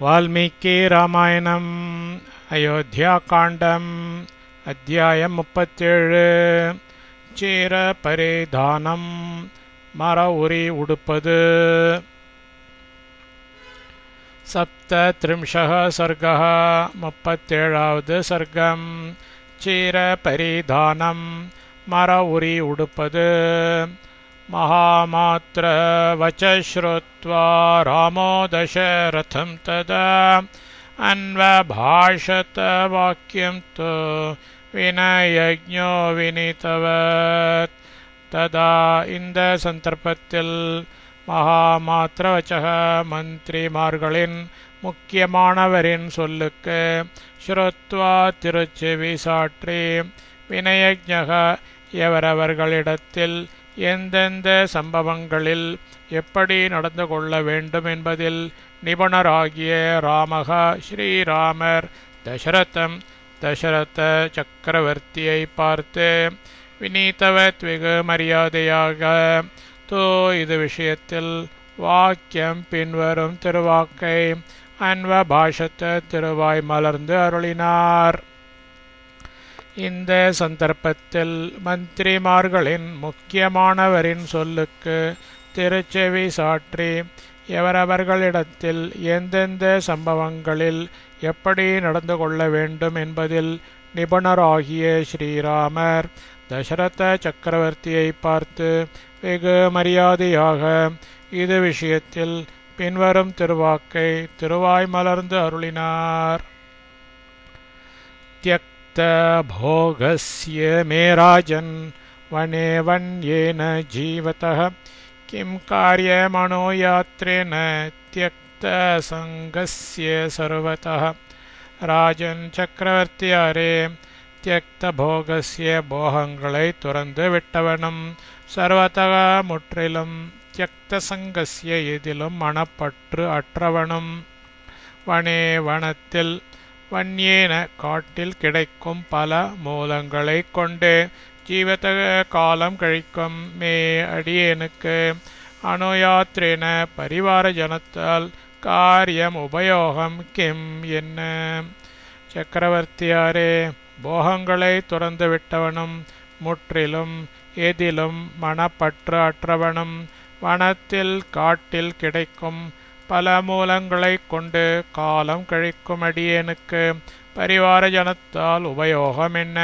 வால்மீகி ராமாயணம் அயோத்தியாகாண்டம் அத்தியாயம் 37 சீர பரிதானம் மர உரி உடுப்பது. சப்தத்ரிம்ஷः சர்கः 37வது சர்க்கம். சீர பரிதானம் மர உரி உடுப்பது. महामात्र वच श्रुत्वा रामो दशरथं तदा अन्वभाषत वाक्यं तु विनयज्ञो विनीतवत्. तदा இந்த சந்தர்ப்பத்தில் மகாமாத்திர வச்சக மந்திரிமார்களின் முக்கியமானவரின் சொல்லுக்கு ஸ்ருத்வா திருச்செவி சாற்றி வினயஜ்ஞக எவரவர்களிடத்தில் எந்தெந்த சம்பவங்களில் எப்படி நடந்து கொள்ள வேண்டும் என்பதில் நிபுணராகிய ராமக ஸ்ரீராமர் தசரத சக்கரவர்த்தியை பார்த்து வினீதவத் வெகு மரியாதையாக தோ இது விஷயத்தில் வாக்கியம் பின்வரும் திருவாக்கை அன்வபாஷத்த திருவாய் மலர்ந்து அருளினார். இந்த சந்தர்ப்பத்தில் மந்திரிமார்களின் முக்கியமானவரின் சொல்லுக்கு திருச்செவி சாற்றி எவரவர்களிடத்தில் எந்தெந்த சம்பவங்களில் எப்படி நடந்து கொள்ள வேண்டும் என்பதில் நிபுணராகிய ஸ்ரீராமர் தசரத சக்கரவர்த்தியை பார்த்து வெகு மரியாதையாக இது விஷயத்தில் பின்வரும் திருவாக்கை திருவாய் மலர்ந்து அருளினார். भोगस्य मे राजन् वने वन्येन जीवतः किं कार्यमनोयात्रेण त्यक्तसङ्गस्य सर्वतः. ராஜன் சக்கரவர்த்தியாரே, தியக்த போகசிய போகங்களை துறந்து விட்டவனும் சர்வதக முற்றிலும் தியக்த சங்கசிய எதிலும் மனப்பற்று அற்றவனும் வனே வனத்தில் வன்யேன காட்டில் கிடைக்கும் பல மூலங்களை கொண்டு ஜீவத காலம் கழிக்கும் மே அடியேனுக்கு அனுயாத்ரேன பரிவார ஜனத்தால் காரியம் உபயோகம் கிம் என்ன. சக்கரவர்த்தியாரே, போகங்களை துறந்து விட்டவனும் முற்றிலும் எதிலும் மனப்பற்று அற்றவனும் வனத்தில் காட்டில் கிடைக்கும் பல மூலங்களை கொண்டு காலம் கழிக்கும் அடியேனுக்கு பரிவார ஜனத்தால் உபயோகம் என்ன.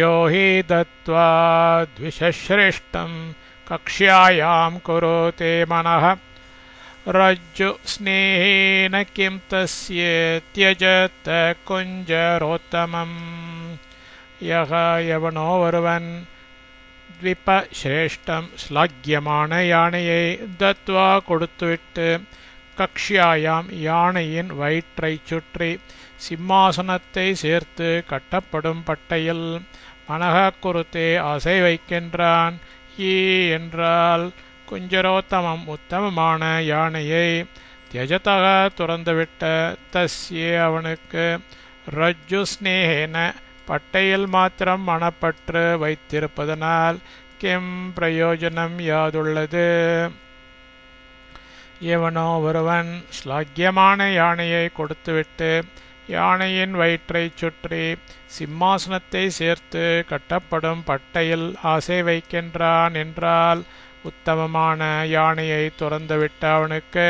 யோஹி தத்வா த்விஷஸ்ரேஷ்டம் கக்ஷ்யாயாம் குருதே மனஹ ரஜ்ஜு ஸ்நேஹேன கிம் தஸ்ய த்யஜத குஞ்சரோத்தமம். எவனோ ஒருவன் த்விபஸ்ரேஷ்டம் ஸ்லாக்கியமான யானையை தத்வா கொடுத்துவிட்டு கக்ஷ்யாயாம் யானையின் வயிற்றை சுற்றி சிம்மாசனத்தை சேர்த்து கட்டப்படும் பட்டையில் மனக குருத்தே ஆசை வைக்கின்றான். ஈ என்றால் குஞ்சரோத்தமம் உத்தமமான யானையை தியஜதக துறந்துவிட்ட தஸ்யே அவனுக்கு ரஜ்ஜு ஸ்நேஹேன பட்டையில் மாத்திரம் மனப்பற்று வைத்திருப்பதனால் கிம் பிரயோஜனம் யாதுள்ளது. எவனோ ஒருவன் ஸ்லாக்கியமான யானையை கொடுத்துவிட்டு யானையின் வயிற்றை சுற்றி சிம்மாசனத்தை சேர்த்து கட்டப்படும் பட்டையில் ஆசை வைக்கின்றான் என்றால் உத்தமமான யானையை துறந்துவிட்ட அவனுக்கு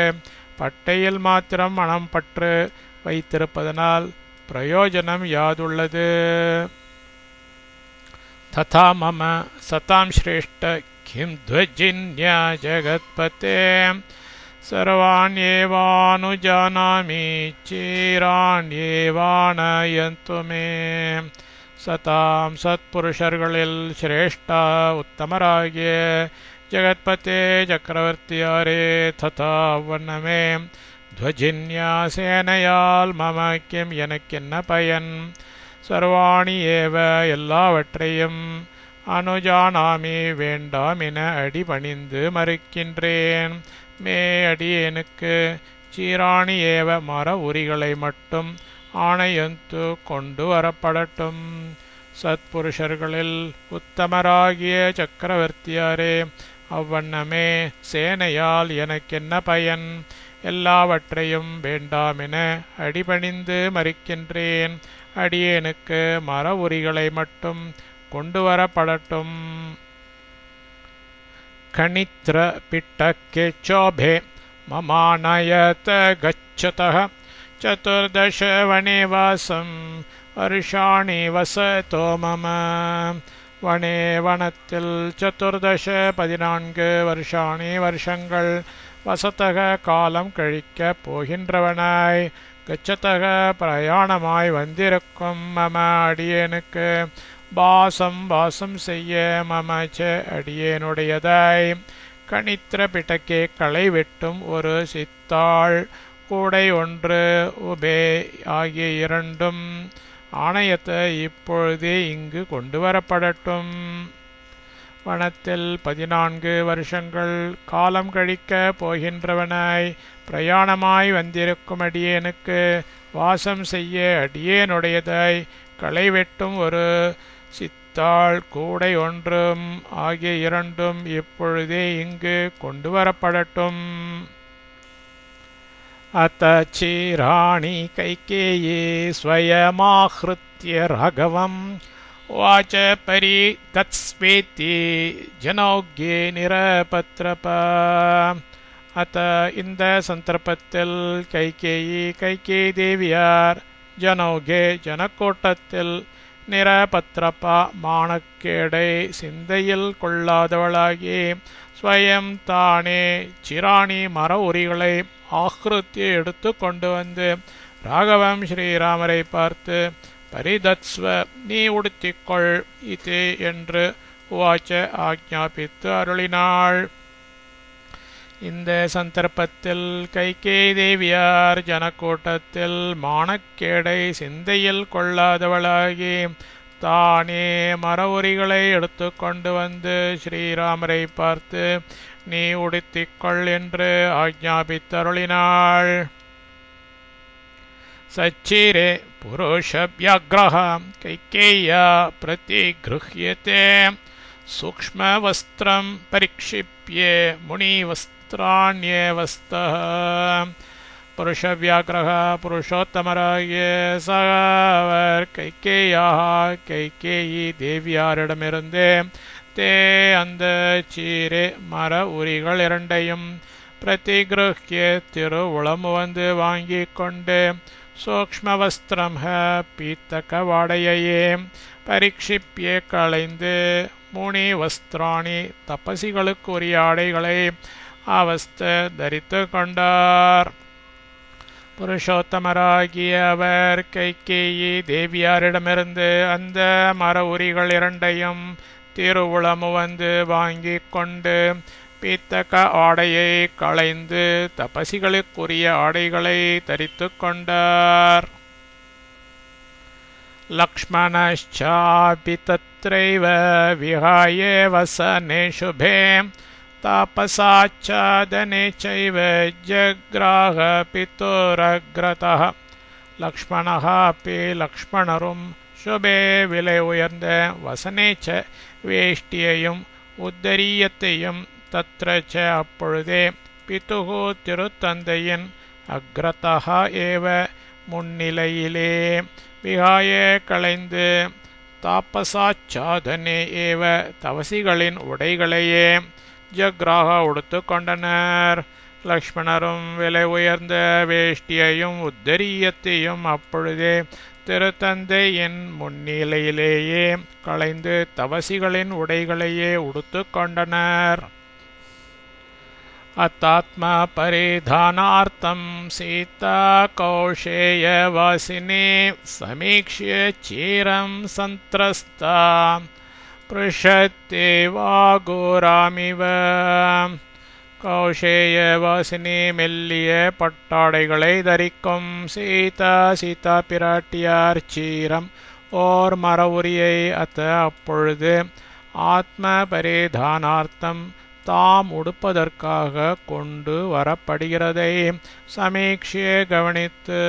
பட்டையில் மாத்திரம் மனம் பற்று வைத்திருப்பதனால் பிரயோஜனம் யாதுள்ளது. ததா மம சதாம் ஸ்ரேஷ்ட கிம் த்வஜின்யா ஜகத்பதே சர்வாண்யேவானுஜானாமி சீராண்யேவானயந்து மே. சதாம் சத்புருஷர்களில் சிரேஷ்டா உத்தமராகிய ஜகத்பதே சக்கரவர்த்தியாரே, ததா வண்ணமே த்வஜின்யா சேனையால் மம கிம் எனக்கென்ன பயன். சர்வாணி ஏவ எல்லாவற்றையும் அனுஜானாமி வேண்டாம் என அடிபணிந்து மறுக்கின்றேன். மே அடியேனுக்கு சீராணி ஏவ மர உரிகளை மட்டும் ஆணையந்து கொண்டு வரப்படட்டும். சத்புருஷர்களில் உத்தமராகிய சக்கரவர்த்தியாரே, அவ்வண்ணமே சேனையால் எனக்கென்ன பயன். எல்லாவற்றையும் வேண்டாமென அடிபணிந்து மறிக்கின்றேன். அடியேனுக்கு மர உரிகளை மட்டும் கொண்டு வரப்படட்டும். கணித்ர பிட்டக்கே சோபே மமானயத கச்சதः சதுர்தச வனே வாசம் வருஷாணி வசதோ மம. வனே வனத்தில் 14 வருஷாணி வருஷங்கள் வசத்தக காலம் கழிக்கப் போகின்றவனாய் கச்சதக பிரயாணமாய் வந்திருக்கும் மம அடியேனுக்கு வாசம் செய்ய மமச்ச அடியேனுடையதாய் கணித்திர பிட்டக்கே களை வெட்டும் ஒரு சித்தாள் கூடை ஒன்று உபே ஆகிய இரண்டும் ஆணையத்தை இப்பொழுதே இங்கு கொண்டு வரப்படட்டும். வனத்தில் 14 வருஷங்கள் காலம் கழிக்க போகின்றவனாய் பிரயாணமாய் வந்திருக்கும் அடியேனுக்கு வாசம் செய்ய அடியேனுடையதாய் களை வெட்டும் ஒரு சித்தாள் கூடை ஒன்றும் ஆகிய இரண்டும் இப்பொழுதே இங்கு கொண்டு வரப்படட்டும். அத சீராணி கைகேயி ஸ்வயமாஹ்ருத்ய ராகவம் வாச பரிதத்ஸ்வேதி ஜனௌக்யே நிரபத்ரப. அத்த இந்த சந்தர்ப்பத்தில் கைகேயி தேவியார் ஜனௌகே ஜனக்கூட்டத்தில் நிரபத்ரபா மானக்கேடை சிந்தையில் கொள்ளாதவளாகி ஸ்வயம் தானே சிராணி மர உரிகளை ஆக்ருத்தி எடுத்து கொண்டு வந்து ராகவம் ஸ்ரீராமரை பார்த்து பரிதத்ஸ்வ நீ உடுத்திக்கொள் இது என்று உவாச்ச ஆக்ஞாபித்து அருளினாள். இந்த சந்தர்ப்பத்தில் கைகேயி தேவியார் ஜனக்கூட்டத்தில் மானக்கேடை சிந்தையில் கொள்ளாதவளாகி தானே மர உரிகளை எடுத்து கொண்டு வந்து ஸ்ரீராமரை பார்த்து நீ உடுத்திக்கொள் என்று ஆக்ஞாபித்தருளினாள். சச்சிரே புருஷ வியாக்ரஹ கைகேய்யா பிரதிகிருஹ்யதே சூக்ஷ்மவஸ்திரம் பரிக்ஷிப்யே முனிவஸ்திராண்யேவஸ்தः. புருஷ வியாக்ரஹ புருஷோத்தமராகிய சகவர் கைகேயி தேவியாரிடமிருந்து தே அந்த சீரே மர உரிகள் இரண்டையும் பிரதிகிருஹ்ய திருவுளம் வந்து வாங்கி கொண்டு சூக்ஷ்மவஸ்திரம் பீத்தக வாடையையே பரிக்ஷிப்யே களைந்து முனி வஸ்திராணி தபசிகளுக்குரிய ஆடைகளை அவஸ்த தரித்து கொண்டார். புருஷோத்தமராகிய அவர் கைகேயி தேவியாரிடமிருந்து அந்த மர உரிகள் இரண்டையும் திருவுளமு வந்து வாங்கி கொண்டு பீத்தக ஆடையை களைந்து தபசிகளுக்குரிய ஆடைகளை தரித்து கொண்டார். லக்ஷ்மணச்சாபி தத்ரைவ விஹாய வசனே சுபே தாபசாச்சாதனே சைவ ஜக்ராஹ பிதுரக்ரதः. லக்ஷ்மணஹாபி லக்ஷ்மணரும் சுபே விலை உயர்ந்த வசனேச்ச வேஷ்டியையும் உத்தரியத்தையும் தத்ரச்ச அப்பொழுதே பிதுகு திருத்தந்தையின் அக்ரதः ஏவ முன்னிலையிலே விஹாய களைந்து தாபசாச்சாதனே ஏவ தவசிகளின் உடைகளையே ஜக்ராக உடுத்து கொண்டனர். லக்ஷ்மணரும் விலை உயர்ந்த வேஷ்டியையும் உத்தரியத்தையும் அப்பொழுதே திருத்தந்தையின் முன்னிலையிலேயே களைந்து தவசிகளின் உடைகளையே உடுத்து கொண்டனர். அத்தாத்ம பரிதானார்த்தம் சீதா கௌஷேயவாசினே சமீக்ஷ்ய சீரம் சந்திரஸ்தா பிருஷத்தே வாகுராமிவ. கௌஷேயவாசினி மெல்லிய பட்டாடைகளை தரிக்கும் சீதா பிராட்டியார் சீரம் ஓர் மர உரியை அப்பொழுது ஆத்ம பரிதானார்த்தம் தாம் உடுப்பதற்காக கொண்டு வரப்படுகிறதை சமீக்ஷிய கவனித்து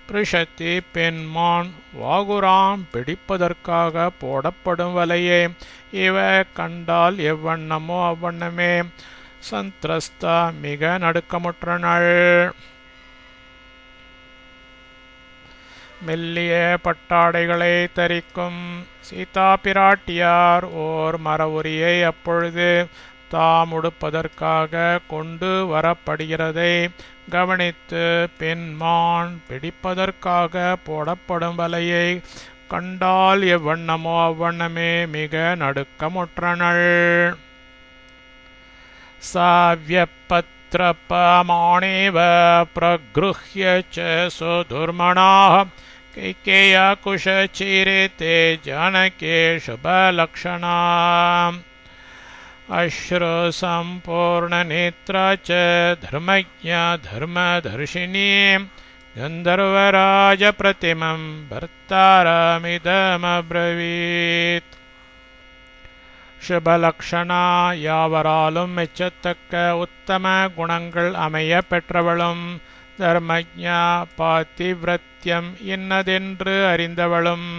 பிருஷத்தி பெண்மான் வாகுராம் பிடிப்பதற்காக போடப்படும் வலையை இவ கண்டால் எவ்வண்ணமோ அவ்வண்ணமே சந்திரஸ்தா மிக நடுக்கமுற்றனள். மெல்லிய பட்டாடைகளை தரிக்கும் சீதா பிராட்டியார் ஓர் மரவுரியை அப்பொழுது தாம் உடுப்பதற்காக கொண்டு வரப்படுகிறதை கவனித்து பின்மான் பிடிப்பதற்காக போடப்படும் வலையை கண்டால் எவ்வண்ணமோ அவ்வண்ணமே மிக நடுக்கமுற்றனள். சாவ்யபத்ரபமாணேவ பிரக்ருஹ்ய ச சுதுர்மணாः கைகேயா குஷசீரேதே ஜானகே சுபலக்ஷணா. அஸ்ரு சம்பூர்ணநேத்ரா ச தர்மஜ்ஞா தர்மதர்ஷினி கந்தர்வராஜ பிரதிமம் பர்த்தாரமிதமப்ரவீத். சுபலக்ஷணா யாவராலும் மெச்சத்தக்க உத்தம குணங்கள் அமைய பெற்றவளும் தர்மஜ்ஞா பாத்திவ்ரத்யம் இன்னதென்று அறிந்தவளும்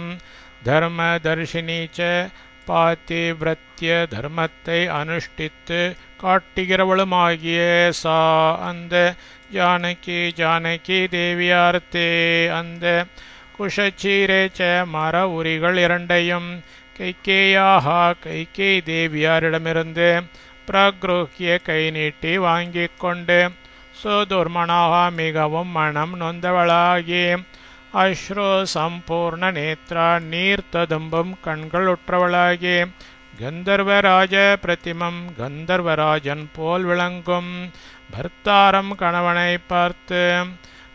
தர்மதர்ஷினீச்ச பாத்திவ்ரத்ய தர்மத்தை அனுஷ்டித்து காட்டுகிறவளுமாகிய சா அந்த ஜானகி தேவியார்த்தே அந்த குஷச்சீரேச்ச மர உரிகள் இரண்டையும் கைகேயி தேவியாரிடமிருந்து பிரக்ருஹ்ய கை நீட்டி வாங்கிக் கொண்டு சுதுர்மணாக மிகவும் மனம் நொந்தவளாகி அஸ்ரு சம்பூர்ண நேத்ரா நீர் ததும்பும் கண்கள் உற்றவளாகி கந்தர்வராஜ பிரதிமம் கந்தர்வராஜன் போல் விளங்கும் பர்த்தாரம் கணவனை பார்த்து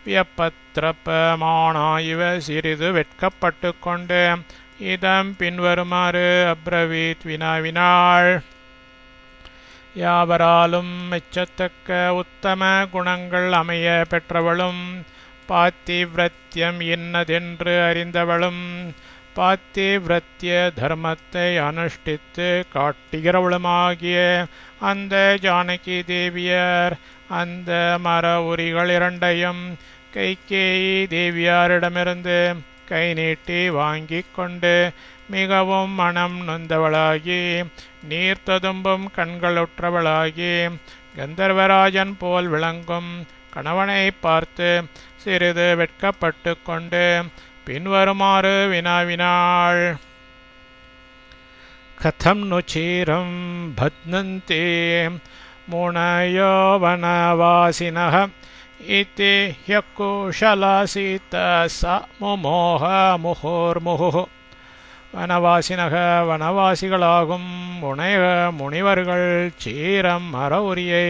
வியப்பத்ரபமானா இவ சிறிது வெட்கப்பட்டு கொண்டு இதம் பின்வருமாறு அப்ரவீத் வினாவினாள். யாவராலும் மெச்சத்தக்க உத்தம குணங்கள் அமைய பெற்றவளும் பாத்திவ்ரத்யம் இன்னதென்று அறிந்தவளும் பாத்திவ்ரத்ய தர்மத்தை அனுஷ்டித்து காட்டுகிறவளுமாகிய அந்த ஜானகி தேவியர் அந்த மர உரிகள் இரண்டையும் கைகேயி தேவியாரிடமிருந்து கை நீட்டி வாங்கிக் கொண்டு மிகவும் மனம் நொந்தவளாகி நீர் ததும்பும் கண்களுற்றவளாகி கந்தர்வராஜன் போல் விளங்கும் கணவனை பார்த்து சிறிது வெட்கப்பட்டு கொண்டு பின்வருமாறு வினாவினாள். கதம் நு சீரம் பத்னந்தே முனயோ வனவாசினः இதி ஹ்யகுஷலா சீதா ச முமோஹ முஹோர்முஹுः. வனவாசினக வனவாசிகளாகும் முனிவர்கள் சீரம் மர உரியை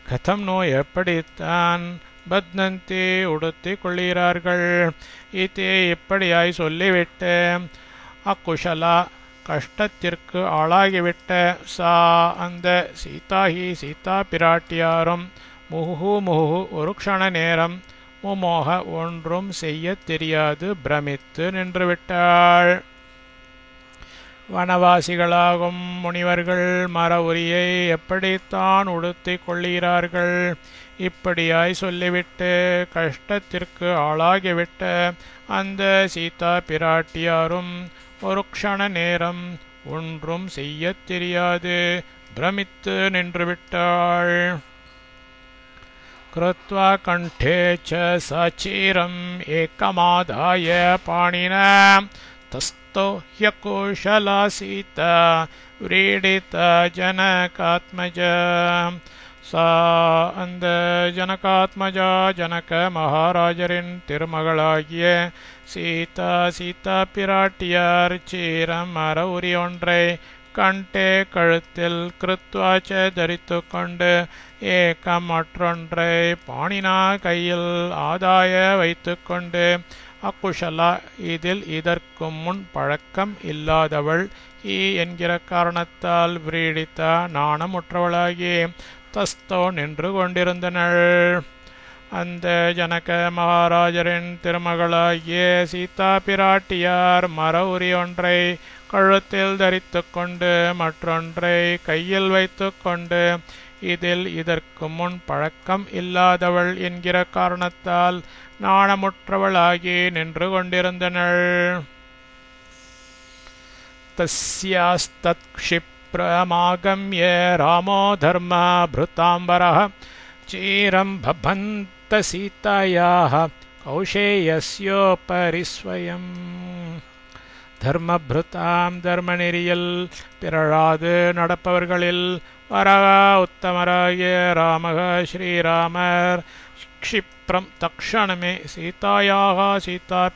கதம் நோ எப்படித்தான் பத்னந்தி உடுத்தி கொள்கிறார்கள். இத்தே இப்படியாய் சொல்லிவிட்டு அக்குஷலா கஷ்டத்திற்கு ஆளாகிவிட்ட சா அந்த சீதா பிராட்டியாரும் முஹு ஒரு க்ஷண நேரம் முமோக ஒன்றும் செய்ய தெரியாது பிரமித்து நின்றுவிட்டாள். வனவாசிகளாகும் முனிவர்கள் மர உரியை எப்படித்தான் உடுத்தி கொள்கிறார்கள் இப்படியாய் சொல்லிவிட்டு கஷ்டத்திற்கு ஆளாகிவிட்ட அந்த சீதா பிராட்டியாரும் ஒரு க்ஷண நேரம் ஒன்றும் செய்ய தெரியாது பிரமித்து நின்றுவிட்டாள். கிருத்வா கண்டே ச சச்சீரம் ஏகமாதாய பாணினா தஸ்தோ ஹ்யகுஷலா சீதா விரீடிதா ஜனகாத்மஜா. சா அந்த ஜனகாத்மஜா ஜனக மகாராஜரின் திருமகளாகிய சீதா பிராட்டியார் சீரம் மர உரி ஒன்றை கண்டே கழுத்தில் கிருத்வாச்ச தரித்து கொண்டு ஏகம் மற்றொன்றை பாணினா கையில் ஆதாய வைத்து கொண்டு அக்குஷலா இதில் இதற்கு முன் பழக்கம் இல்லாதவள் என்கிற காரணத்தால் விரீடித்தா நாணமுற்றவளாகி தஸ்தோ நின்று கொண்டிருந்தனள். அந்த ஜனக மகாராஜரின் திருமகளாகிய சீதா பிராட்டியார் மர உரி ஒன்றை கழுத்தில் தரித்து கொண்டு மற்றொன்றை கையில் வைத்து கொண்டு இதில் இதற்கு முன் பழக்கம் இல்லாதவள் என்கிற காரணத்தால் நாணமுற்றவளாகி நின்று கொண்டிருந்தனள். தஸ்யாஸ்தத் க்ஷிப்த विप्रमागम्य रामो धर्मभृताम्बरः चिरं बभन्त सीतायाः कौशेयस्योपरि स्वयं தர்மபிருதாம் தர்மநெறியில் பிறழாது நடப்பவர்களில் வரக உத்தமராகிய ராமக ஸ்ரீராமர் க்ஷிப்ரம் தக்ஷணமே சீதா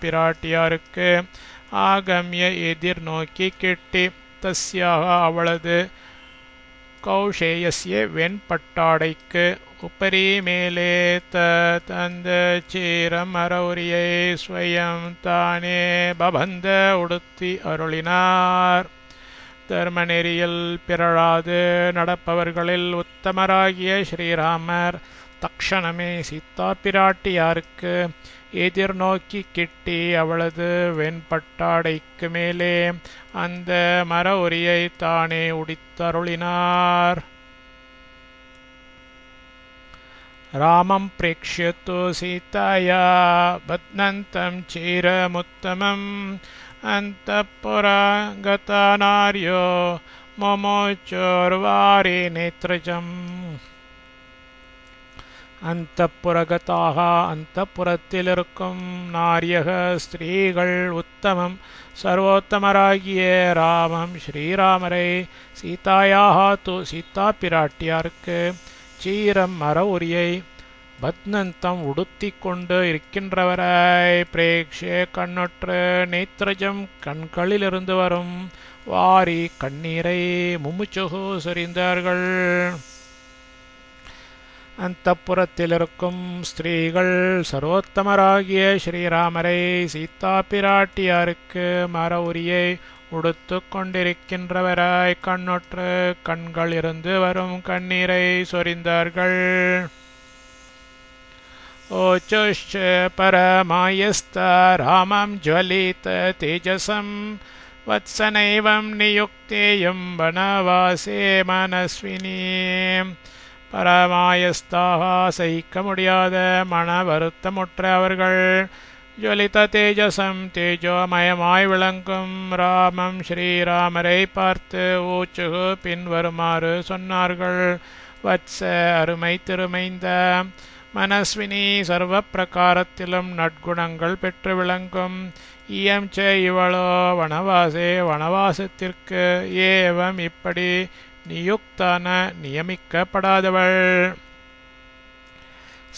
பிராட்டியாருக்கு ஆகம்ய எதிர்நோக்கி கிட்டி தஸ்யாக அவளது கௌஷேயஸ்ய வெண்பட்டாடைக்கு உபரி மேலே தந்த சீரம் அரௌரியை ஸ்வயம் தானே பபந்த உடுத்தி அருளினார். தர்மநெறியில் பிறழாது நடப்பவர்களில் உத்தமராகிய ஸ்ரீராமர் தக்ஷணமே சீதா பிராட்டியாருக்கு எதிர்நோக்கி கிட்டி அவளது வெண்பட்டாடைக்கு மேலே அந்த மர உரியை தானே உடித்தருளினார். ராமம் பிரேக்ஷ்யத்து சீதாயா பத்னந்தம் சீரமுத்தமம் அந்தப்புரகதா நார்யோ மமோச்சோர்வாரி நேத்ரஜம். அந்தப்புரகதாக அந்தப்புறத்தில் இருக்கும் நாரியக ஸ்திரீகள் உத்தமம் சர்வோத்தமராகிய ராமம் ஸ்ரீராமரை சீதாயாக சீதா பிராட்டியாருக்கு சீரம் மர உரியை பத்னந்தம் உடுத்தி கொண்டு இருக்கின்றவராய் பிரேக்ஷே கண்ணொற்று நேத்ரஜம் கண்களிலிருந்து வரும் வாரி கண்ணீரை முமுச்சுகு சொரிந்தார்கள். அந்தப்புறத்திலிருக்கும் ஸ்திரீகள் சர்வோத்தமராகிய ஸ்ரீராமரை சீதா பிராட்டியாருக்கு மர உரியை உடுத்து கொண்டிருக்கின்றவராய் கண்ணொற்று கண்களிலிருந்து வரும் கண்ணீரை சொரிந்தார்கள். ஓச்சுஷ்ச பரமாயஸ்த ராமம் ஜ்வலித தேஜசம் வத்சனைவம் நியுக்தேயம் வனவாசே மனஸ்வினி. பரமாயஸ்தாக சகிக்க முடியாத மன வருத்தமுற்ற அவர்கள் ஜ்வலித தேஜசம் தேஜோமயமாய் விளங்கும் ராமம் ஸ்ரீராமரை பார்த்து ஊச்சுகு பின்வருமாறு சொன்னார்கள். வத்ச அருமை திருமைந்த மனஸ்வினி சர்வ பிரகாரத்திலும் நற்குணங்கள் பெற்று விளங்கும் இயம் ச இவளோ வனவாசே வனவாசத்திற்கு ஏவம் இப்படி நியுக்தான நியமிக்கப்படாதவள்.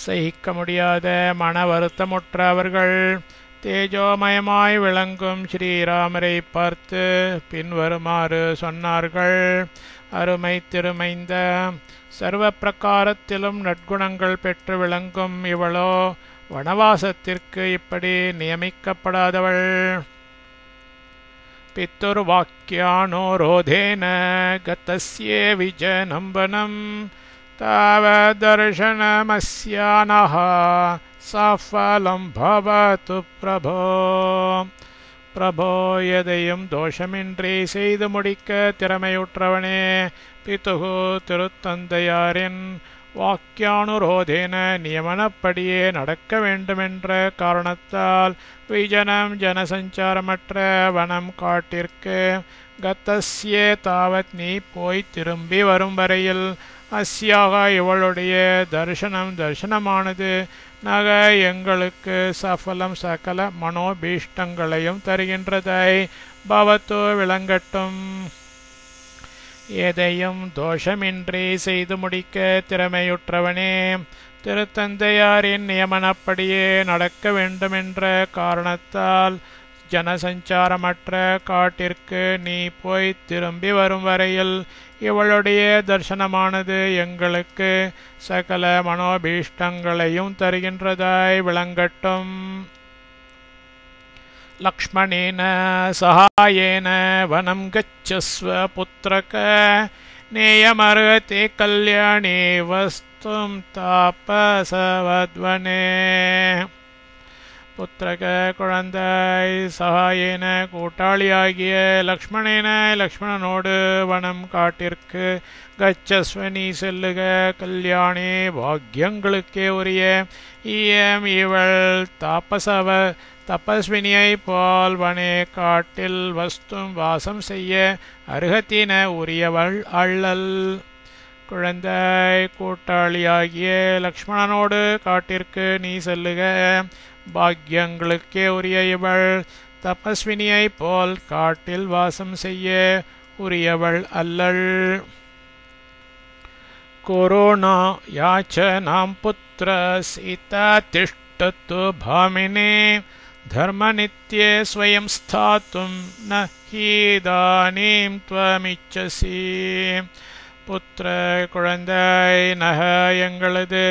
சகிக்க முடியாத மன வருத்தமுற்ற அவர்கள் தேஜோமயமாய் விளங்கும் ஸ்ரீராமரை பார்த்து பின்வருமாறு சொன்னார்கள். அருமை திருமைந்த சர்வ பிரகாரத்திலும் நற்குணங்கள் பெற்று விளங்கும் இவளோ வனவாசத்திற்கு இப்படி நியமிக்கப்படாதவள். பித்துர்வாக்கியானோரோதேன கதஸ்யே விஜனம்பனம் தாவதர்ஷனமஸ்யானஹ சஃபலம் பவது பிரபோ. பிரபோ எதையும் தோஷமின்றி செய்து முடிக்க திறமையுற்றவனே, பிதுகு திருத்தந்தையாரின் வாக்கியானுரோதேன நியமனப்படியே நடக்க வேண்டுமென்ற காரணத்தால் விஜனம் ஜனசஞ்சாரமற்ற வனம் காட்டிற்கு கத்தஸ்யே தாவத் நீ போய் திரும்பி வரும் வரையில் அஸ்யாக இவளுடைய தர்சனமானது நக எங்களுக்கு சஃபலம் சகல மனோபீஷ்டங்களையும் தருகின்றதை பவத்து விளங்கட்டும். எதையும் தோஷமின்றி செய்து முடிக்க திறமையுற்றவனே, திருத்தந்தையாரின் நியமனப்படியே நடக்க வேண்டுமென்ற காரணத்தால் ஜனசஞ்சாரமற்ற காட்டிற்கு நீ போய் திரும்பி வரும் வரையில் இவளுடைய தர்சனமானது எங்களுக்கு சகல மனோபீஷ்டங்களையும் தருகின்றதாய் விளங்கட்டும். லக்ஷ்மணேன சகாயேன வனம் கச்சஸ்வ புத்ரக நேயமர்ஹதே கல்யாணே வஸ்தும் தாபசவத்வனே. புத்திரக குழந்தாய் சகாயேன கூட்டாளியாகிய லக்ஷ்மணேன லக்ஷ்மணனோடு வனம் காட்டிற்கு கச்சஸ்வ நீ செல்லுக கல்யாணே பாக்யங்களுக்கே உரிய ஈயம் இவள் தபஸ்வினியை போல் வனே காட்டில் வஸ்தும் வாசம் செய்ய அருகத்தின உரியவள் அள்ளல். குழந்தாய் கூட்டாளியாகிய லக்ஷ்மணனோடு காட்டிற்கு நீ செல்லுக பாக்யங்களுக்கே உரிய இவள் தபஸ்வினியை போல் காட்டில் வாசம் செய்ய உரியவள் அல்லள். கொரோனா யாச்சனாம் புத்திர சீதா திஷ்டத்து பாமினே धर्मनित्ये स्वयं स्थातुं न हीदानीं त्वमिच्छसि. புத்திர குழந்தாய் நக எங்களது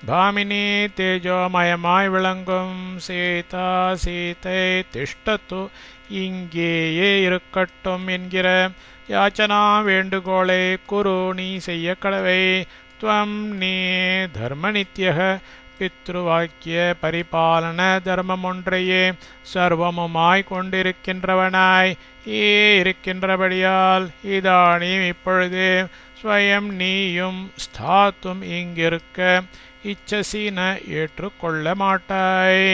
பாமினி தேஜோமயமாய் விளங்கும் சீதை திஷ்டத்து இங்கேயே இருக்கட்டும் என்கிற யாச்சனா வேண்டுகோளை குரு நீ செய்ய கடவை. துவம் நீ தர்மநித்யக பித்ருவாக்கிய பரிபாலன தர்மம் ஒன்றையே சர்வமுமாய் கொண்டிருக்கின்றவனாய் இருக்கின்றபடியால் இதானீம் இப்பொழுது ஸ்வயம் நீயும் ஸ்தாத்தும் இங்கிருக்க இச்சசீன ஏற்றுக்கொள்ள மாட்டாய்.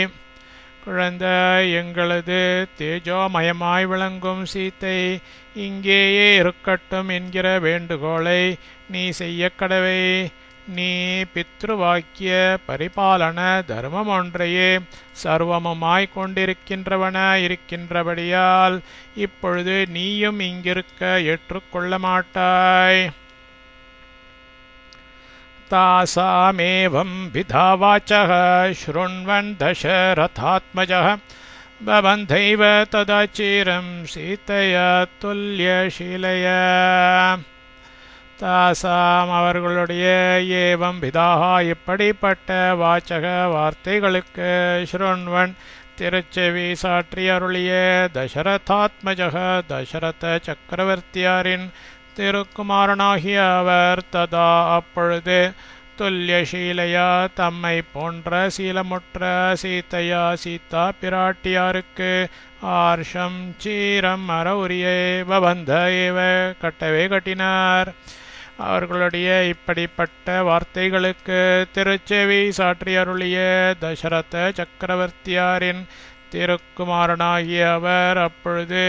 குழந்தாய் எங்களது தேஜோமயமாய் விளங்கும் சீத்தை இங்கேயே இருக்கட்டும் என்கிற வேண்டுகோளை நீ செய்ய கடவை. நீ பித்ருவாக்கிய பரிபாலன தர்மம் ஒன்றையே சர்வமுமாய் கொண்டிருக்கின்றவனாயிருக்கின்றபடியால் இப்பொழுது நீயும் இங்கிருக்க ஏற்றுக்கொள்ள மாட்டாய். தாசாமேவம் விதாவாச்சः ஸ்ருண்வன் தசரதாத்மஜः பவந்தைவ ததாச்சீரம் சீதையா துல்யசீலையா. தாசாம் அவர்களுடைய ஏவம் விதாக இப்படிப்பட்ட வாச்சக வார்த்தைகளுக்கு ஸ்ருண்வன் திருச்செவி சாற்றி அருளிய தசரதாத்மஜக தசரத சக்கரவர்த்தியாரின் திருக்குமாரனாகிய அவர் ததா அப்பொழுது துல்யசீலையா தம்மை போன்ற சீலமுற்ற சீதையா சீதா பிராட்டியாருக்கு ஆர்ஷம் சீரம் அற உரியை பவந்த ஏவ கட்டவே கட்டினார். அவர்களுடைய இப்படிப்பட்ட வார்த்தைகளுக்கு திருச்செவி சாற்றி அருளிய தசரத சக்கரவர்த்தியாரின் திருக்குமாரனாகிய அவர் அப்பொழுது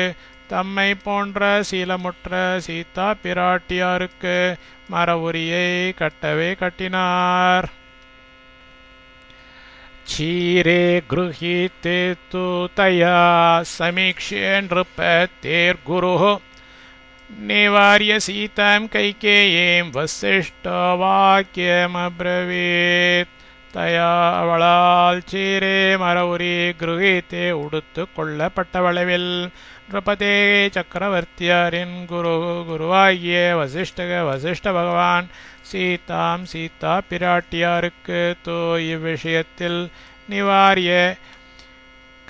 தம்மை போன்ற சீலமுற்ற சீதா பிராட்டியாருக்கு மரவுரியை கட்டவே கட்டினார். क्षीरे गृहीते तु तया समीक्ष्य नृपतेर्गुरुः निवार्य सीतां कैकेयीं वसिष्ठवाक्यमब्रवीत्. தயா அவளால் சீரே மரவுரி கிரகித்தே உடுத்து கொள்ளப்பட்டவளவில் நிருபதே சக்கரவர்த்தியாரின் குருவாகிய வசிஷ்ட பகவான் சீதா பிராட்டியாருக்கு தோ இவ்விஷயத்தில் நிவாரிய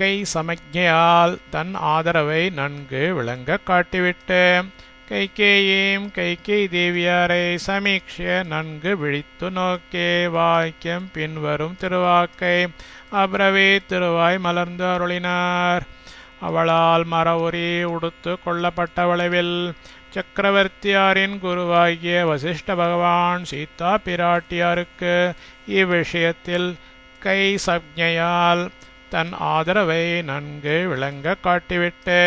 கை சமஜையால் தன் ஆதரவை நன்கு விளங்க காட்டிவிட்டு கைகேயி தேவியாரை சமீக்ஷிய நன்கு விழித்து நோக்கே வாக்கியம் பின்வரும் திருவாக்கை அப்ரவே திருவாய் மலர்ந்து அருளினார். அவளால் மரவுரி உடுத்து கொள்ளப்பட்டவளவில் சக்கரவர்த்தியாரின் குருவாகிய வசிஷ்ட பகவான் சீதா பிராட்டியாருக்கு இவ்விஷயத்தில் கை சப்ஞையால் தன் ஆதரவை நன்கு விளங்க காட்டிவிட்டு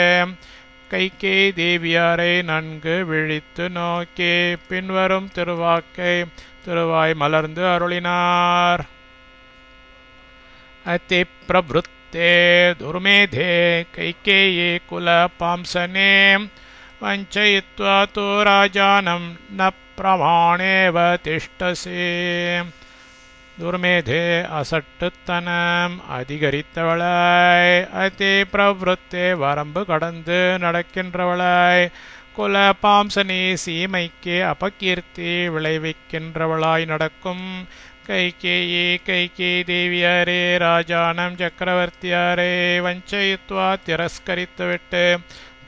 கைகேயி தேவியாரை நன்கு விழித்து நோக்கி பின்வரும் திருவாக்கை திருவாய் மலர்ந்து அருளினார். அதி பிரபுத்தே துர்மேதே கைகேயி குல பாம்சனே வஞ்சயித்வா து ராஜானம் ந பிரமாணேவ திஷ்டசி. துர்மேதே அசட்டுத்தனம் அதிகரித்தவளாய் அதி பிரவருத்தே வரம்பு கடந்து நடக்கின்றவளாய் குல பாம்சனி சீமைக்கு அபகீர்த்தி விளைவிக்கின்றவளாய் நடக்கும் கைகேயி தேவியாரே ராஜானம் சக்கரவர்த்தியாரே வஞ்சயித்வா திரஸ்கரித்துவிட்டு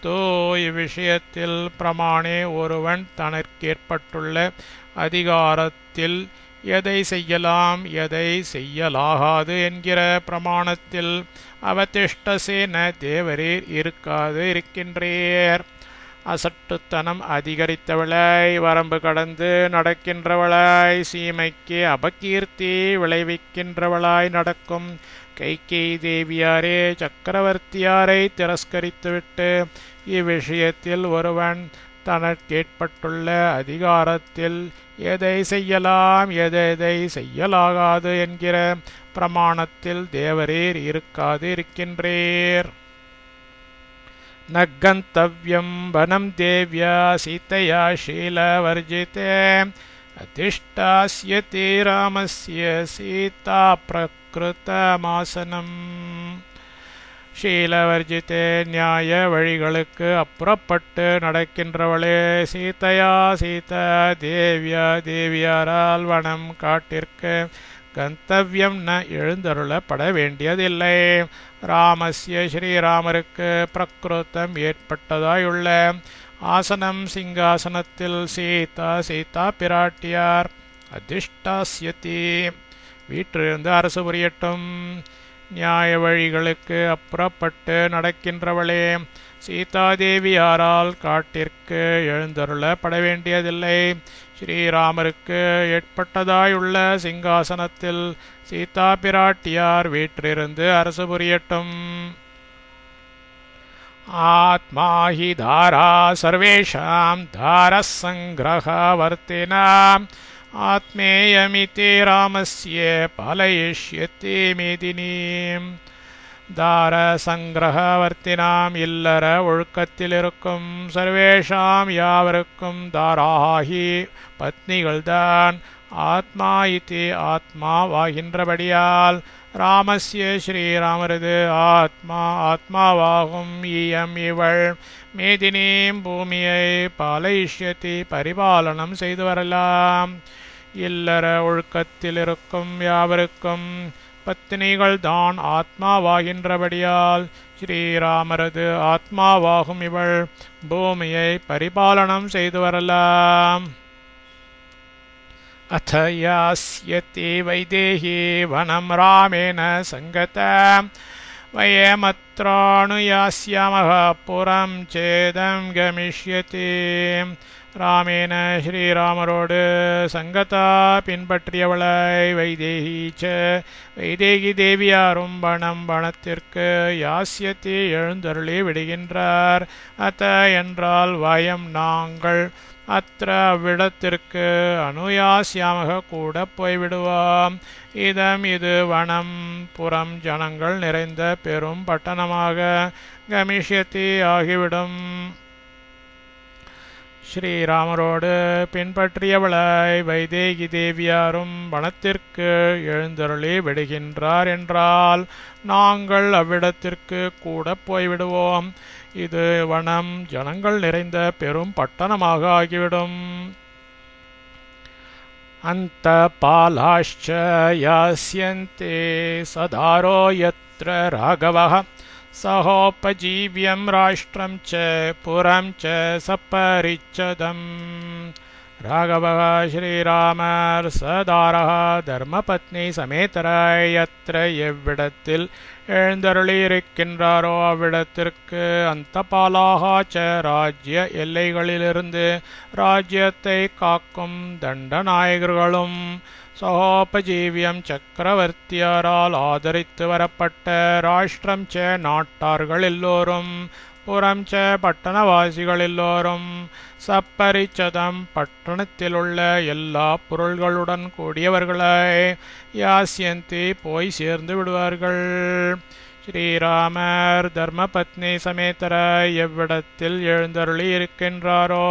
தோ இவ்விஷயத்தில் பிரமாணே ஒருவன் தனக்கேற்பட்டுள்ள அதிகாரத்தில் எதை செய்யலாம் எதை செய்யலாகாது என்கிற பிரமாணத்தில் அவதிஷ்டசேன தேவரீர் இருக்காது இருக்கின்றீர். அசட்டுத்தனம் அதிகரித்தவளாய் வரம்பு கடந்து நடக்கின்றவளாய் சீமைக்கு அபகீர்த்தி விளைவிக்கின்றவளாய் நடக்கும் கைகேயி தேவியாரே சக்கரவர்த்தியாரை திரஸ்கரித்துவிட்டு இவ்விஷயத்தில் ஒருவன் தனக்கேற்பட்டுள்ள அதிகாரத்தில் எதை செய்யலாம் எதை செய்யலாகாது என்கிற பிரமாணத்தில் தேவரீர் இருக்காது இருக்கின்றீர். நகந்தவ்யம் வனம் தேவ்யா சீதையா ஷீலவர்ஜிதே அதிஷ்டாஸ்யதி ராமஸ்ய சீதா பிரகிருதமாசனம். ஷீலவர்ஜிதே நியாய வழிகளுக்கு அப்புறப்பட்டு நடக்கின்றவளே சீதையா சீதா தேவ்யா தேவியாரால் வனம் காட்டிற்கு கந்தவ்யம் ந எழுந்தருளப்பட வேண்டியதில்லை. ராமஸ்ய ஸ்ரீராமருக்கு பிரகிருத்தம் ஏற்பட்டதாயுள்ள ஆசனம் சிங்காசனத்தில் சீதா பிராட்டியார் அதிஷ்டாஸ்யதி வீற்றிருந்து அரசு புரியட்டும். நியாய வழிகளுக்கு அப்புறப்பட்டு நடக்கின்றவளே சீதாதேவியாரால் காட்டிற்கு எழுந்தருளப்பட வேண்டியதில்லை. ஸ்ரீராமருக்கு ஏற்பட்டதாயுள்ள சிங்காசனத்தில் சீதா பிராட்டியார் வீற்றிருந்து அரசு புரியட்டும். ஆத்மா ஹி தாரா சர்வேஷாம் தாரசங்கிரகவர்த்தினாம் ஆத்மேயமிதி ராமஸ்ய பாலயிஷ்யதி மேதினீம். தார சங்கிரகவர்த்தினாம் இல்லற ஒழுக்கத்தில் இருக்கும் சர்வேஷாம் யாவருக்கும் தாராகி பத்னிகள்தான் ஆத்மா இதி ஆத்மாவாகின்றபடியால் ராமஸ்ய ஸ்ரீராமரது ஆத்மாவாகும் ஈயம் இவள் மேதினீம் பூமியை பாலயிஷ்யதி பரிபாலனம் செய்து வரலாம். இல்லற ஒழுக்கத்தில் இருக்கும் யாவருக்கும் பத்தினிகள் தான் ஆத்மாவாகின்றபடியால் ஸ்ரீராமரது ஆத்மாவாகும் இவள் பூமியை பரிபாலனம் செய்து வரலாம். அத யாஸ்யதி வைதேகி வனம் ராமேன சங்கதா வயமத்ராணுயாஸ்யாமஹ புரம் சேதம் கமிஷ்யதி. ராமேன ஸ்ரீராமரோடு சங்கதா பின்பற்றியவளாய் வைதேகி தேவியாரும் வனத்திற்கு யாஸ்யதி எழுந்தருளி விடுகின்றார். அத என்றால் வயம் நாங்கள் அத்த அவ்விடத்திற்கு அனுயாசியாமக கூட போய்விடுவோம். இது வனம் புறம் ஜனங்கள் நிறைந்த பெரும் பட்டணமாக கமிஷ்யதி ஆகிவிடும். ஸ்ரீராமரோடு பின்பற்றியவளாய் வைதேகி தேவியாரும் வனத்திற்கு எழுந்தருளி விடுகின்றார் என்றால் நாங்கள் அவ்விடத்திற்கு கூட போய்விடுவோம். இது வனம் ஜனங்கள் நிறைந்த பெரும் பட்டணமாக ஆகிவிடும். அந்த பாலாஷ்ச யாஸ்யந்தே சதாரோ யத்ர ராகவஹ சஹோபஜீவ்யம் ராஷ்ட்ரம் ச புரம் ச சப்பரிச்சதம். ராகவः ஸ்ரீராமர் சதாரः தர்மபத்னி சமேதராய் யத்ர எவ்விடத்தில் எழுந்தருளியிருக்கின்றாரோ அவ்விடத்திற்கு அந்த பாலாகா ச ராஜ்ய எல்லைகளிலிருந்து ராஜ்யத்தை காக்கும் தண்டநாயகர்களும் சகோபஜீவியம் சக்கரவர்த்தியாரால் ஆதரித்து வரப்பட்ட ராஷ்டிரம் ச நாட்டார்கள் எல்லோரும் புறம் ச பட்டணவாசிகள் எல்லோரும் சப்பரிச்சதம் பட்டணத்திலுள்ள எல்லா பொருள்களுடன் கூடியவர்களாய் யாஸ்யந்தி போய் சேர்ந்து விடுவார்கள். ஸ்ரீராமர் தர்மபத்னி சமேதராய் எவ்விடத்தில் எழுந்தருளி இருக்கின்றாரோ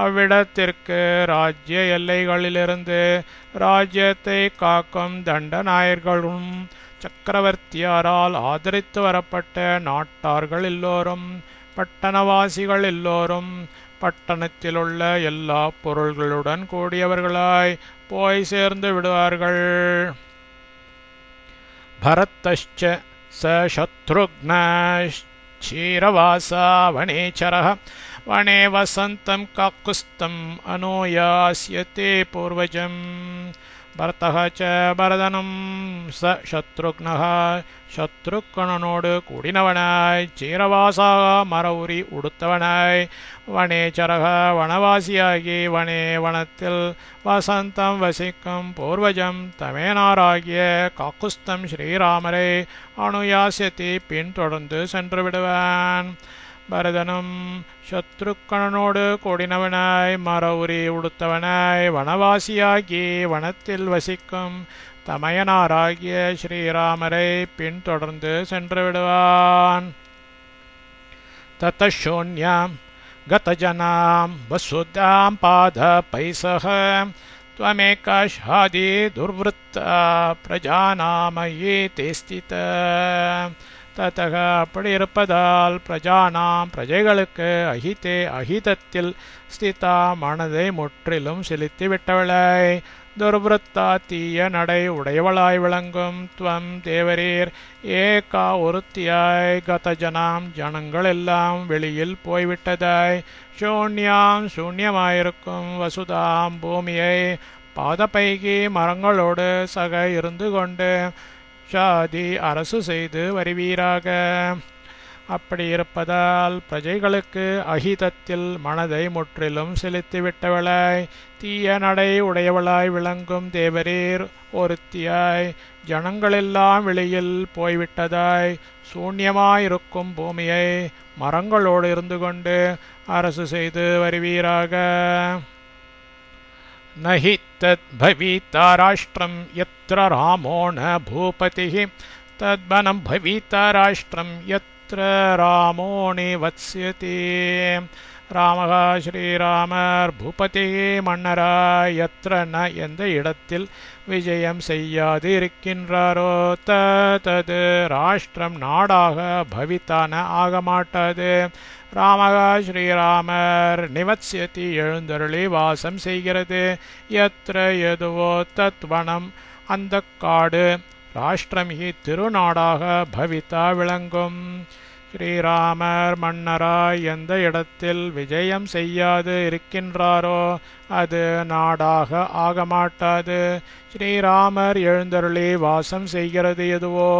அவ்விடத்திற்கு ராஜ்ய எல்லைகளிலிருந்து ராஜ்யத்தை காக்கும் தண்டநாயர்களும் சக்கரவர்த்தியாரால் ஆதரித்து வரப்பட்ட நாட்டார்கள் எல்லோரும் பட்டணவாசிகள் எல்லோரும் பட்டணத்திலுள்ள எல்லா பொருள்களுடன் கூடியவர்களாய் போய் சேர்ந்து விடுவார்கள். பரதஷ்ச ச சத்ருக்னீரவாசா வனேச்சரः வனே வசந்தம் காக்குஸ்தம் அனுயாஸ்யதே பூர்வஜம். பரதः ச பரதனும் ச சத்ருக்னः சத்ருக்கணனோடு கூடினவனாய் சீரவாசாக மரவுரி உடுத்தவனாய் வனேச்சரக வனவாசியாகி வனே வனத்தில் வசந்தம் வசிக்கும் பூர்வஜம் தமேனாராகிய காக்குஸ்தம் ஸ்ரீராமரை அனுயாசியத்தை பின்தொடர்ந்து சென்று விடுவான். பரதனும் சத்ருக்கணனோடு கூடினவனாய் மரவுரி உடுத்தவனாய் வனவாசியாகி வனத்தில் வசிக்கும் தமயனாராகிய ஸ்ரீராமரை பின்தொடர்ந்து சென்று விடுவான். தத்தசூன்யாம் கதஜனாம் வசுதாம் பாத பைசக त्वमेकाशादि दुर्वृत्ता பிரஜாநாமயே தேஸ்தித. தத்தக அப்படி இருப்பதால் பிரஜானாம் பிரஜைகளுக்கு அஹிதே அஹிதத்தில் ஸ்திதா மனதை முற்றிலும் செலுத்தி விட்டவளை துர்வருத்தா தீய நடை உடையவளாய் விளங்கும் துவம் தேவரீர் ஏகா ஒருத்தியாய் கதஜனாம் ஜனங்கள் எல்லாம் வெளியில் போய்விட்டதாய் சூன்யாம் சூன்யமாயிருக்கும் வசுதாம் பூமியை பாதபைகி மரங்களோடு சக இருந்து கொண்டு ஷாதி அரசு செய்து வருவீராக. அப்படி இருப்பதால் பிரஜைகளுக்கு அஹிதத்தில் மனதை முற்றிலும் செலுத்திவிட்டவளாய் தீய நடை உடையவளாய் விளங்கும் தேவரீர் ஒருத்தியாய் ஜனங்களெல்லாம் வெளியில் போய்விட்டதாய் சூன்யமாயிருக்கும் பூமியை மரங்களோடு இருந்து கொண்டு அரசு செய்து வருவீராக. நஹி தத் பவிதா ராஷ்டிரம் யத்ர ராமோ ந பூபதிஹி தத்வனம் பவிதா ராஷ்டிரம் யத்ர ராமோ நிவத்ஸ்யதி. ராமக ஸ்ரீராமர் பூபதி மன்னராய் யத்ர ந எந்த இடத்தில் விஜயம் செய்யாது இருக்கின்றாரோ தது ராஷ்டிரம் நாடாக பவித்தான ஆகமாட்டாது. ராமக ஸ்ரீராமர் நிவத்ஸ்யதி எழுந்தருளி வாசம் செய்கிறது. யத்ர எதுவோ தத்வனம் அந்த காடு ராஷ்டிரம் ஹி திருநாடாக பவித்தா விளங்கும். ஸ்ரீராமர் மன்னராய் எந்த இடத்தில் விஜயம் செய்யாது இருக்கின்றாரோ அது நாடாக ஆகமாட்டாது. ஸ்ரீராமர் எழுந்தருளி வாசம் செய்கிறது எதுவோ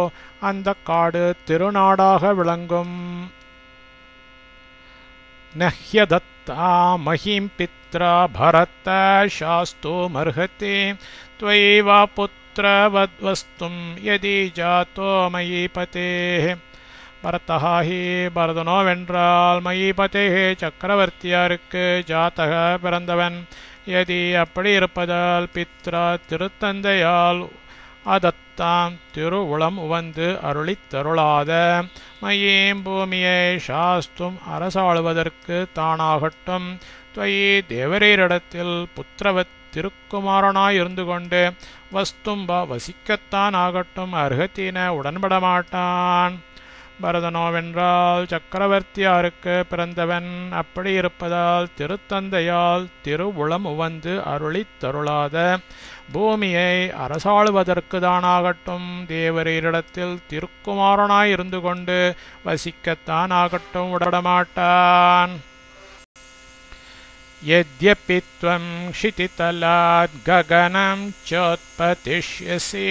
அந்த காடு திருநாடாக விளங்கும். நஹ்யதத்தா மஹிம் பித்ரா பரத சாஸ்து மர்ஹதி த்வைவா புத்ரவத்வஸ்தும் யதி ஜாதோ மயீபதே. பரதஹி பரதனோவென்றால் மயீபதே சக்கரவர்த்தியாருக்கு ஜாதக பிறந்தவன். யதி அப்படி இருப்பதால் பித்ரா திருத்தந்தையால் அதத்தாம் திருவுளம் உவந்து அருளித்தருளாத மயீம் பூமியை சாஸ்தும் அரசாளுவதற்கு தானாகட்டும். துவயி தேவரீரிடத்தில் புத்திரவத் திருக்குமாரனாயிருந்து கொண்டு வஸ்தும்பா வசிக்கத்தான் ஆகட்டும் அர்ஹத்தின உடன்படமாட்டான். பரதனோவென்றால் சக்கரவர்த்தியாருக்கு பிறந்தவன். அப்படி இருப்பதால் திருத்தந்தையால் திருவுளம் உவந்து அருளித்தருளாத பூமியை அரசாளுவதற்கு தானாகட்டும் தேவரீரிடத்தில் திருக்குமாரனாயிருந்து கொண்டு வசிக்கத்தான் ஆகட்டும் உடன்படமாட்டான். यद्यपि त्वं क्षितितलात् गगनं चोत्पतिष्यसि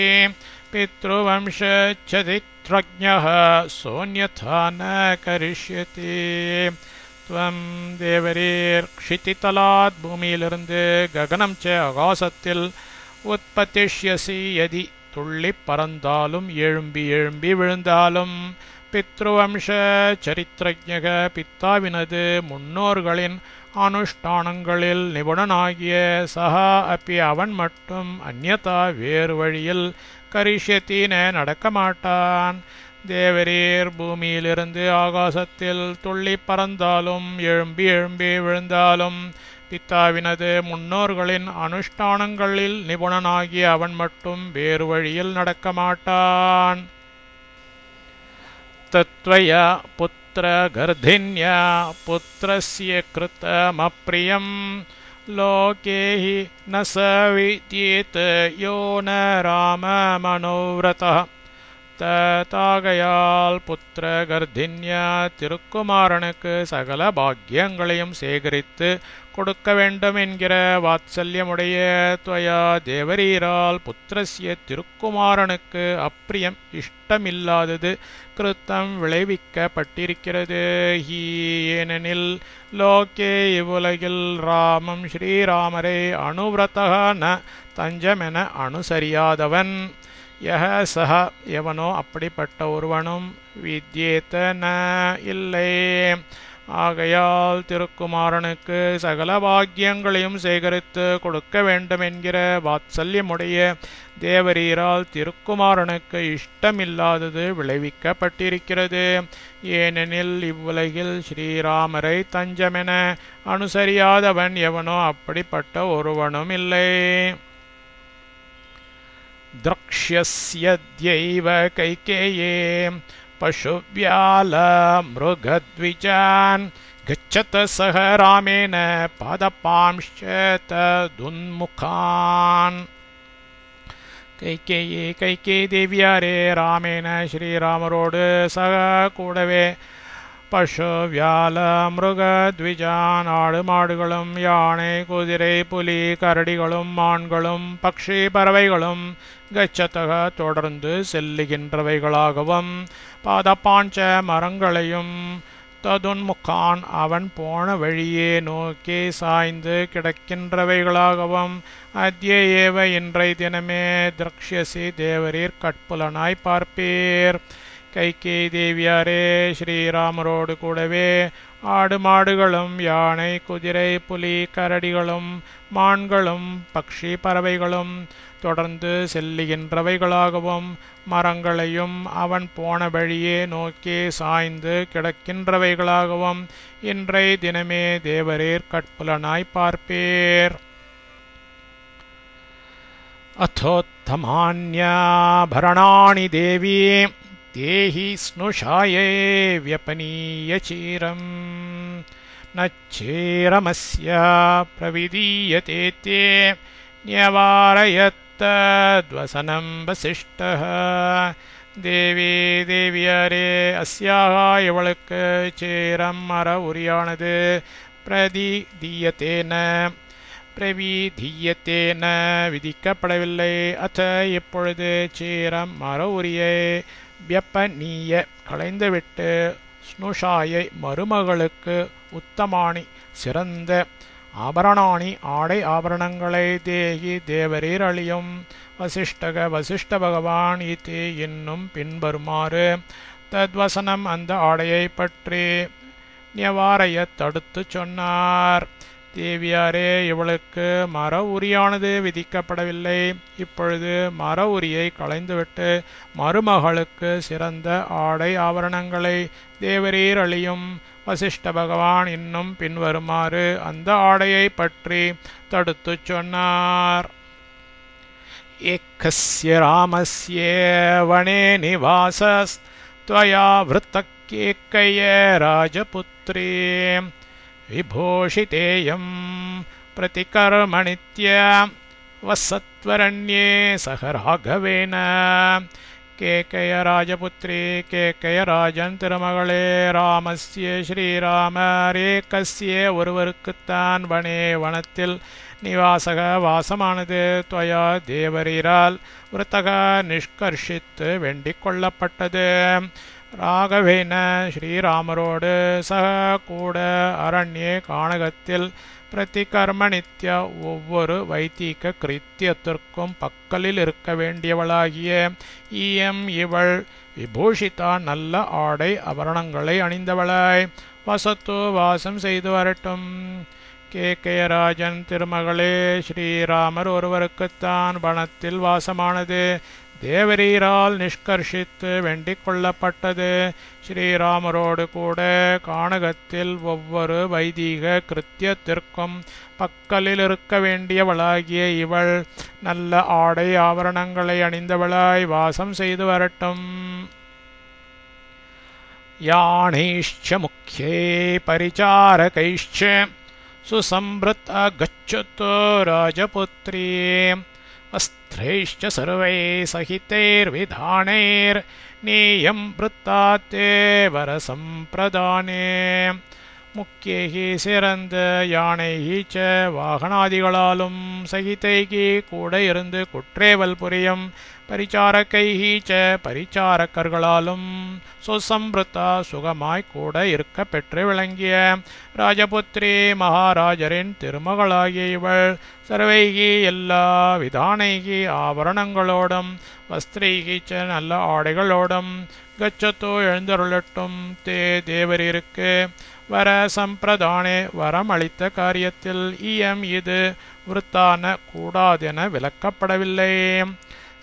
पितृवंशचरित्रज्ञः सोऽन्यथा न करिष्यति. त्वं தேவரீர் क्षितितलात् பூமியிலிருந்து ககனம் ச ஆகாசத்தில் உற்பத்திஷ்யசி யதி துள்ளி பறந்தாலும் எழும்பி எழும்பி விழுந்தாலும் பித்ருவம்ச சரித்திரஜக பித்தாவினது முன்னோர்களின் அனுஷ்டானங்களில் நிபுணனாகிய சஹா அப்பி அவன் மட்டும் அந்யதா வேறு வழியில் கரிஷ்யத்தின நடக்கமாட்டான். தேவரீர் பூமியிலிருந்து ஆகாசத்தில் துள்ளி பறந்தாலும் எழும்பி எழும்பி விழுந்தாலும் பித்தாவினது முன்னோர்களின் அனுஷ்டானங்களில் நிபுணனாகிய அவன் மட்டும் வேறு வழியில் நடக்கமாட்டான். தத்வயா புத்திரகர்தின்யா புத்திரஸ்ய கிருதமப்ரியம் லோகே ஹி ந ச வித்யேத் யோ ந ராம மனோவ்ரதः தாகையால் புத்திர கர்தின்யா திருக்குமாரனுக்கு சகல பாக்கியங்களையும் சேகரித்து கொடுக்க வேண்டும் என்கிற வாத்சல்யமுடைய துவயா தேவரீரால் புத்திரஸ்ய திருக்குமாரனுக்கு அப்பிரியம் இஷ்டமில்லாதது கிருத்தம் விளைவிக்கப்பட்டிருக்கிறது. ஹீ ஏனெனில் லோகே இவ்வுலகில் ராமம் ஸ்ரீராமரை அனுவிரதா ந தஞ்சமென அனுசரியாதவன் யஹ சஹ எவனோ அப்படிப்பட்ட ஒருவனும் வித்யேத ந இல்லை. ஆகையால் திருக்குமாரனுக்கு சகல பாக்கியங்களையும் சேகரித்து கொடுக்க வேண்டும் என்கிற வாத்சல்யமுடைய தேவரீரால் திருக்குமாரனுக்கு இஷ்டமில்லாதது விளைவிக்கப்பட்டிருக்கிறது. ஏனெனில் இவ்வுலகில் ஸ்ரீராமரை தஞ்சமென அனுசரியாதவன் எவனோ அப்படிப்பட்ட ஒருவனும் இல்லை. द्रक्ष्यस्यद्यैव कैकेये पशुव्यालमृगद्विजान् गच्छत सह रामेण पादपांश्च तदुन्मुखान्. கைகேயி தேவியாரே ராமேன ஸ்ரீராமரோடு சக கூடவே பசு வியால மிருக த்விஜான் ஆடு மாடுகளும் யானை குதிரை புலி கரடிகளும் மான்களும் பக்ஷி பறவைகளும் கச்சத்தக தொடர்ந்து செல்லுகின்றவைகளாகவும் பாதப்பாஞ்ச மரங்களையும் ததுன்முகான் அவன் போன வழியே நோக்கி சாய்ந்து கிடக்கின்றவைகளாகவும் அத்ய ஏவ இன்றை தினமே திரக்ஷ்யசி தேவரீர் கட்புலனாய் பார்ப்பீர். கைகேயி தேவியாரே ஸ்ரீராமரோடு கூடவே ஆடு மாடுகளும் யானை குதிரை புலி கரடிகளும் மான்களும் பக்ஷி பறவைகளும் தொடர்ந்து செல்லுகின்றவைகளாகவும் மரங்களையும் அவன் போன வழியே நோக்கி சாய்ந்து கிடக்கின்றவைகளாகவும் இன்றை தினமே தேவரீர் கட்புலனாய் பார்ப்பீர். அத்தோத்தமான்யாபரணாணி தேவி தேஹி ஸ்னுஷாயே व्यपनीय चीरम् नच्चेरमस्य प्रविदीयते ते न्यवारयत्तद्वसनं वसिष्ठः. தேவி தேவியாரே அஸ்யாக இவளுக்கு சேரம் மர உரியானது பிரவிதீயத்தேன விதிக்கப்படவில்லை. அத்த இப்பொழுது சேரம் மர உரியை வியப்பனீய களைந்துவிட்டு ஸ்னுஷாயை மருமகளுக்கு உத்தமானி சிறந்த ஆபரணாணி ஆடை ஆபரணங்களை தேகி தேவரீர் அழியும். வசிஷ்ட பகவான் இது இன்னும் பின்வருமாறு தத்வசனம் அந்த ஆடையை பற்றி நியவாரைய தடுத்து சொன்னார். தேவியாரே இவளுக்கு மர உரியானது விதிக்கப்படவில்லை. இப்பொழுது மர உரியை களைந்துவிட்டு மருமகளுக்கு சிறந்த ஆடை ஆபரணங்களை தேவரீர் அழியும். வசிஷ்ட பகவான் இன்னும் பின்வருமாறு அந்த ஆடையை பற்றி தடுத்து சொன்னார். ஏகஸ்ய ராமஸ்ய வனே நிவாசஸ் த்வயா விருத்தக்கேக்கய ராஜபுத்ரீ விபூஷிதேயம் பிரதிகர்மணித்ய வசத்வரண்யே சக ராகவேன. கேகய ராஜபுத்ரி கேகய ராஜன் திருமகளே ராமஸ்ய ஸ்ரீராமரேகஸ்ய ஒருவருக்குத்தான் வனே வனத்தில் நிவாசக வாசமானது துவயா தேவரீரால் விருத்தக நிஷ்கர்ஷித்து வேண்டிக் கொள்ளப்பட்டது. ராகவேன ஸ்ரீராமரோடு சக கூட அரண்யே கானகத்தில் பிரதிகர்மணித்ய ஒவ்வொரு வைத்தீக கிருத்தியத்திற்கும் பக்கலில் இருக்க வேண்டியவளாகிய ஈயம் இவள் விபூஷிதா நல்ல ஆடை ஆபரணங்களை அணிந்தவளாய் வசத்து வாசம் செய்து வரட்டும். கேகயராஜன் திருமகளே ஸ்ரீராமர் ஒருவருக்குத்தான் வனத்தில் வாசமானது தேவரீரால் நிஷ்கர்ஷித்து வேண்டிக் கொள்ளப்பட்டது. ஸ்ரீராமரோடு கூட கானகத்தில் ஒவ்வொரு வைதீக கிருத்தியத்திற்கும் பக்கலில் இருக்க வேண்டியவளாகிய இவள் நல்ல ஆடை ஆபரணங்களை அணிந்தவளாய் வாசம் செய்து வரட்டும். யானைஷ்ச முக்கியே பரிசாரகைஷ்ச சுசம்பிருத் கச்சத்து ராஜபுத்ரி वस्त्रैश्च सर्वैः सहितैर्विधानैर्नेयं वृत्तात्ते वरसम्प्रदाने முக்கியைகி சிறந்த யானைகீச்ச வாகனாதிகளாலும் சகிதைகி கூட இருந்து குற்றேவல் புரியும் பரிச்சாரகைகீச்ச பரிச்சாரக்கர்களாலும் சுசம்பிருத்தா சுகமாய் கூட இருக்க பெற்று விளங்கிய ராஜபுத்திரி மகாராஜரின் திருமகளாகிய இவள் சர்வைகி எல்லா விதானைகி ஆபரணங்களோடும் வஸ்திரைகீச்ச நல்ல ஆடைகளோடும் கச்சத்தோ எழுந்தருளட்டும் தே தேவரிற்கு வர சம்பிரதானே வரம் அளித்த காரியத்தில் இயம் இது விருத்தான கூடாதென விலக்கப்படவில்லை.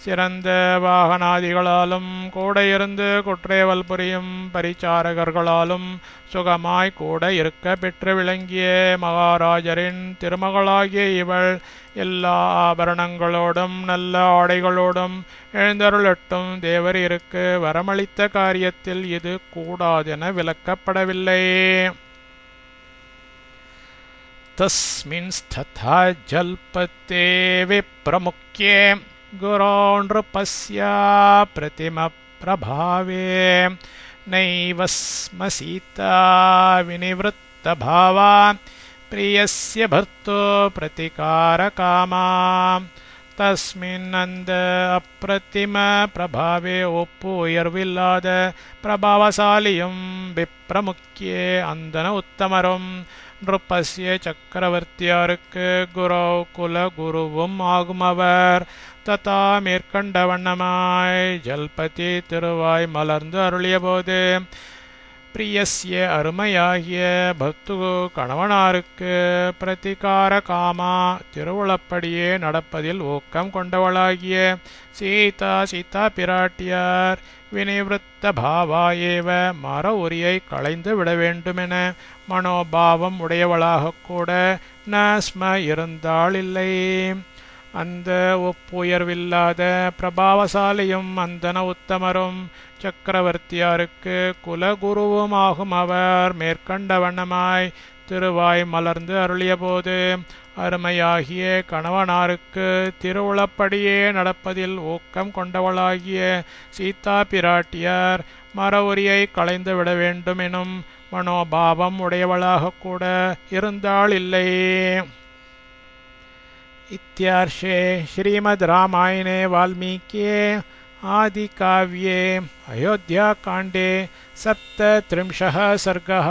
சிறந்த வாகனாதிகளாலும் கூட இருந்து குற்றேவல் புரியும் பரிச்சாரகர்களாலும் சுகமாய் கூட இருக்க பெற்று விளங்கிய மகாராஜரின் திருமகளாகிய இவள் எல்லா ஆபரணங்களோடும் நல்ல ஆடைகளோடும் எழுந்தருளட்டும் தேவரிற்கு வரமளித்த காரியத்தில் இது கூடாதென விலக்கப்படவில்லை. தஸ்மின் ஸ்ததா ஜல்பத்தே விப்ரமுக்யே गुरो नृपस्या प्रतिम प्रभावे नैव स्म सीता विनिवृत्तभावा प्रियस्य भर्तो प्रतिकारकामा तस्मिन्नन्द अप्रतिम प्रभावे ஒப்புயர்வில்லாத பிரபாவசாலியும் விப்ரமுக்கியே அந்தன உத்தமரும் நிருப்பஸ்ய சக்கரவர்த்தியாருக்கு குரோ குல குருவும் ஆகுமவர் ததா மேற்கண்ட வண்ணமாய் ஜல்பதி திருவாய் மலர்ந்து அருளியபோது பிரியஸ்ய அருமையாகிய பக்து கணவனாருக்கு பிரதிகார காமா திருவுளப்படியே நடப்பதில் ஊக்கம் கொண்டவளாகிய சீதா பிராட்டியார் வினிவிருத்த பாவாயேவ மர உரியை களைந்து விட வேண்டுமென மனோபாவம் உடையவளாக கூட ந ஸ்ம இருந்தாளில்லை. அந்த ஒப்புயர்வில்லாத பிரபாவசாலியும் அந்தன உத்தமரும் சக்கரவர்த்தியாருக்கு குலகுருவுமாகும் அவர் மேற்கண்ட வண்ணமாய் திருவாய் மலர்ந்து அருளியபோது அருமையாகிய கணவனாருக்கு திருவுளப்படியே நடப்பதில் ஊக்கம் கொண்டவளாகிய சீதா பிராட்டியார் மர உரியை களைந்து விட வேண்டும் எனும் மனோபாவம் உடையவளாக கூட இருந்தாளில்லை. इत्यार्षे श्रीमद् रामायणे वाल्मीकिये आदिकाव्ये अयोध्याकाण्डे 37 सर्गः।